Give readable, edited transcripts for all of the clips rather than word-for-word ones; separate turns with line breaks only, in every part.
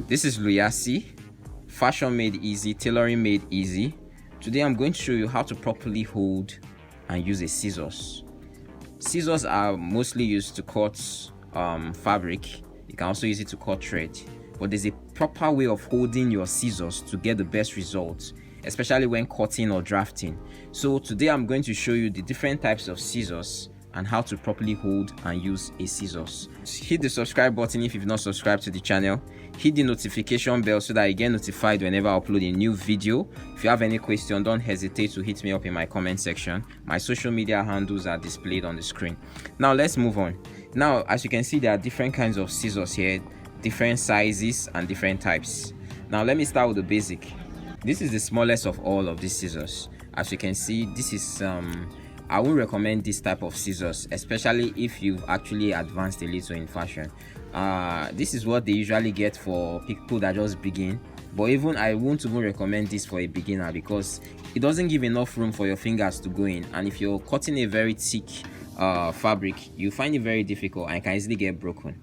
This is Luyasi, fashion made easy, tailoring made easy. Today I'm going to show you how to properly hold and use a scissors. Scissors are mostly used to cut fabric. You can also use it to cut thread, but there's a proper way of holding your scissors to get the best results, especially when cutting or drafting. So today I'm going to show you the different types of scissors and how to properly hold and use a scissors. Hit the subscribe button if you've not subscribed to the channel. Hit the notification bell so that you get notified whenever I upload a new video. If you have any question, don't hesitate to hit me up in my comment section. My social media handles are displayed on the screen. Now let's move on. Now, as you can see, there are different kinds of scissors here, different sizes and different types. Now let me start with the basic. This is the smallest of all of these scissors. As you can see, this is I would recommend this type of scissors, especially if you've actually advanced a little in fashion. This is what they usually get for people that just begin, but even I won't even recommend this for a beginner because it doesn't give enough room for your fingers to go in, and if you're cutting a very thick fabric, you find it very difficult and can easily get broken.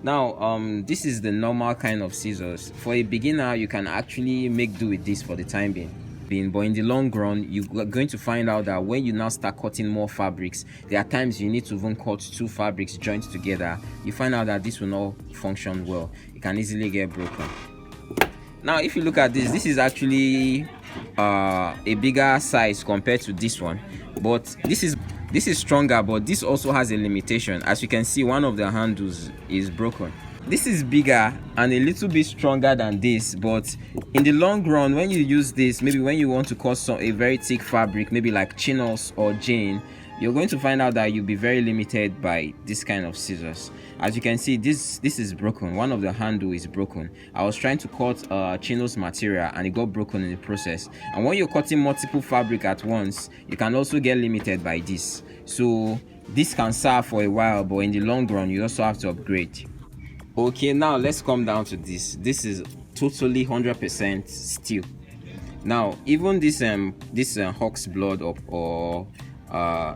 Now this is the normal kind of scissors. For a beginner, you can actually make do with this for the time being, but in the long run you're going to find out that when you now start cutting more fabrics, there are times you need to even cut two fabrics joined together. You find out that this will not function well. It can easily get broken. Now if you look at this is actually a bigger size compared to this one, but this is stronger, but this also has a limitation. As you can see, one of the handles is broken. This is bigger and a little bit stronger than this, but in the long run, when you use this, maybe when you want to cut a very thick fabric, maybe like chinos or jane, you're going to find out that you'll be very limited by this kind of scissors. As you can see, this is broken. One of the handle is broken. I was trying to cut chinos material and it got broken in the process. And when you're cutting multiple fabric at once, you can also get limited by this. So this can serve for a while, but in the long run, you also have to upgrade. Okay, now let's come down to this. This is totally 100% steel. Now even this hawk's blood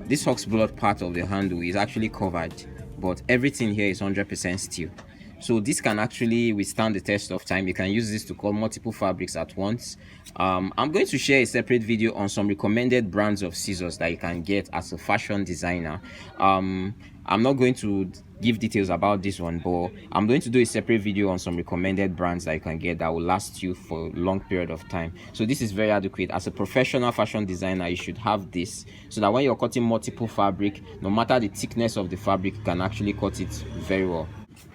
this hawk's blood part of the handle is actually covered, but everything here is 100% steel. So this can actually withstand the test of time. You can use this to cut multiple fabrics at once. I'm going to share a separate video on some recommended brands of scissors that you can get as a fashion designer. I'm not going to give details about this one, but I'm going to do a separate video on some recommended brands that you can get that will last you for a long period of time. So this is very adequate. As a professional fashion designer, you should have this so that when you're cutting multiple fabric, no matter the thickness of the fabric, you can actually cut it very well.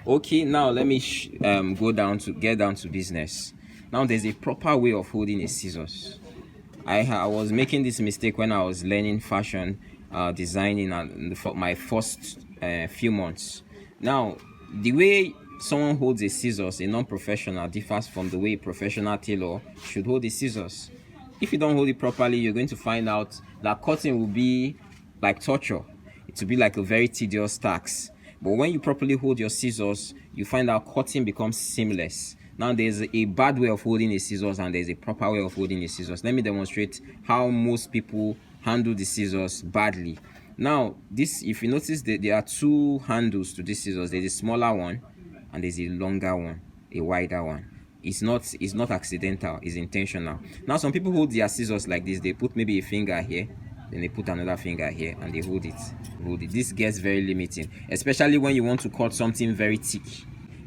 Okay, now let me get down to business. Now there's a proper way of holding a scissors. I was making this mistake when I was learning fashion designing my first few months. Now the way someone holds a scissors, a non-professional, differs from the way a professional tailor should hold the scissors. If you don't hold it properly, you're going to find out that cutting will be like torture. It will be like a very tedious task. But when you properly hold your scissors, you find out cutting becomes seamless. Now there's a bad way of holding a scissors and there's a proper way of holding a scissors. Let me demonstrate how most people handle the scissors badly. Now this, if you notice, that there are two handles to this scissors. There's a smaller one and there's a longer one, a wider one. It's not accidental, it's intentional. Now some people hold their scissors like this. They put maybe a finger here, then they put another finger here and they hold it. This gets very limiting, especially when you want to cut something very thick.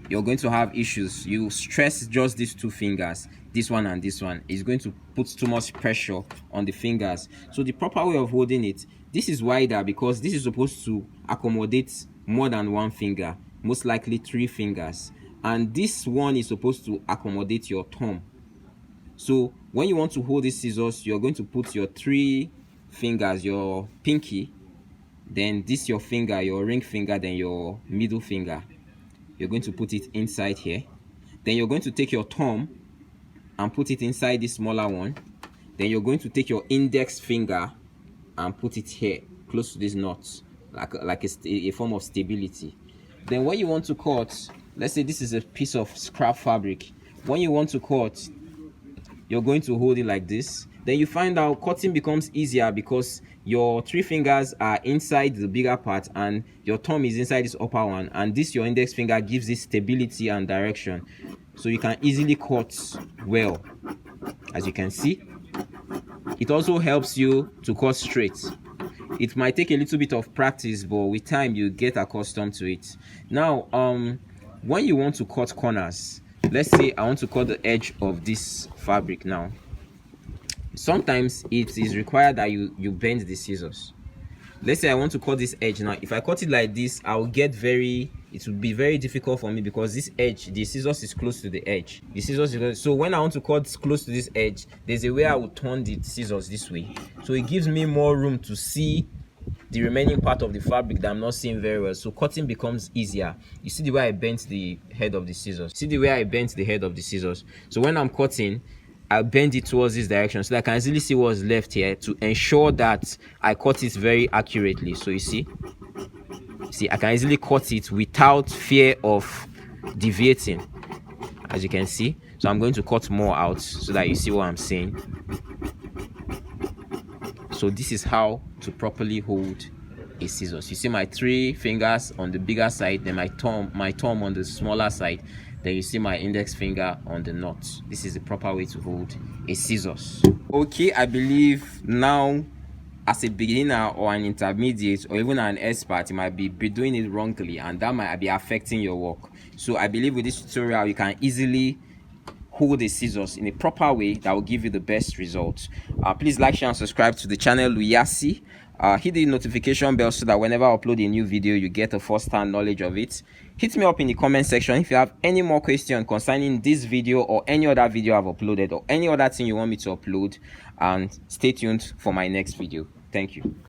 You're going to have issues. You stress just these two fingers, this one and this one, is going to put too much pressure on the fingers. So the proper way of holding it, this is wider because this is supposed to accommodate more than one finger, most likely 3 fingers, and this one is supposed to accommodate your thumb. So when you want to hold these scissors, you're going to put your 3 fingers, your pinky, then this your finger, your ring finger, then your middle finger. You're going to put it inside here. Then you're going to take your thumb and put it inside this smaller one. Then you're going to take your index finger and put it here close to this knot, like a form of stability. Then when you want to cut, let's say this is a piece of scrap fabric. When you want to cut, you're going to hold it like this. then you find out cutting becomes easier because your three fingers are inside the bigger part and your thumb is inside this upper one, and this your index finger gives it stability and direction, so you can easily cut well. As you can see, it also helps you to cut straight. It might take a little bit of practice, but with time you get accustomed to it. Now when you want to cut corners, let's say I want to cut the edge of this fabric. Now sometimes it is required that you bend the scissors. Let's say I want to cut this edge. Now if I cut it like this, it will be very difficult for me because this edge, the scissors is close to the edge. So when I want to cut close to this edge, there's a way I will turn the scissors this way, so it gives me more room to see the remaining part of the fabric that I'm not seeing very well, so cutting becomes easier. You see the way I bent the head of the scissors? So when I'm cutting, I bend it towards this direction so that I can easily see what's left here to ensure that I cut it very accurately. So you see I can easily cut it without fear of deviating, as you can see. So I'm going to cut more out so that you see what I'm saying. So this is how to properly hold a scissors. You see my three fingers on the bigger side, then my thumb on the smaller side, then you see my index finger on the knot. This is the proper way to hold a scissors. Okay, I believe now as a beginner or an intermediate or even an expert, you might be doing it wrongly, and that might be affecting your work. So I believe with this tutorial you can easily hold the scissors in a proper way that will give you the best results. Please like, share and subscribe to the channel Luyasi. Hit the notification bell so that whenever I upload a new video you get a first-hand knowledge of it. Hit me up in the comment section if you have any more questions concerning this video or any other video I've uploaded or any other thing you want me to upload, and stay tuned for my next video. Thank you.